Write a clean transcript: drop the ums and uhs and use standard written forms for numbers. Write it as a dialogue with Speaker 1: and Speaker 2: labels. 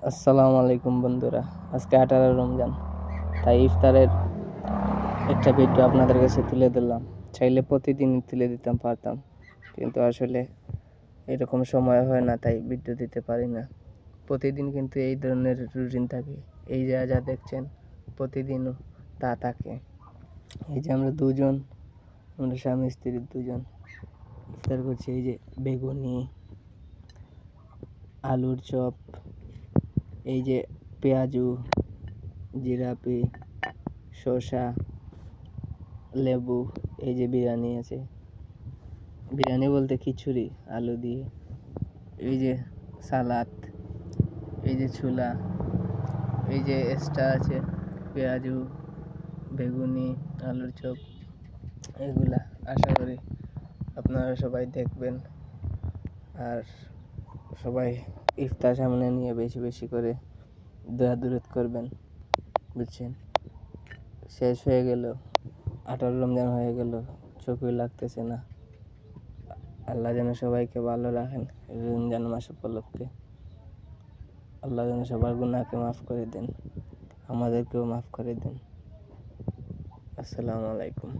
Speaker 1: আসসালামু আলাইকুম বন্ধুরা। আজকে 18 রমজান, তাই ইফতারের একটা ভিডিও আপনাদের কাছে তুলে দিলাম। চাইলে প্রতিদিন তুলে দিতাম পারতাম, কিন্তু আসলে এরকম সময় হয় না, তাই ভিডিও দিতে পারি না। প্রতিদিন কিন্তু এই ধরনের রুটিন থাকে। এই যা যা দেখছেন প্রতিদিনও তা থাকে। এই যে আমরা স্বামী স্ত্রী দুজন ইফতার করছি। এই যে বেগুনি, আলুর চপ, এই যে পেঁয়াজু, জিলাপি, শসা, লেবু, এই যে বিরিয়ানি আছে, বিরিয়ানি বলতে খিচুড়ি আলু দিয়ে, এই যে সালাদ, এই যে ছোলা, এই যে এক্সট্রা আছে পেঁয়াজু, বেগুনি, আলুর চপ। এগুলা আশা করি আপনারা সবাই দেখবেন, আর সবাই ইফতার সামনে নিয়ে বেশি বেশি করে দোয়া দুরূদ করবেন, বুঝছেন। শেষ হয়ে গেল, 18 রমজান হয়ে গেল, চোখই লাগতেছে না। আল্লাহ যেন সবাইকে ভালো রাখেন রমজান মাস উপলক্ষে। আল্লাহ যেন সবার গুনাহকে মাফ করে দেন, আমাদেরকেও মাফ করে দেন। আসসালামু আলাইকুম।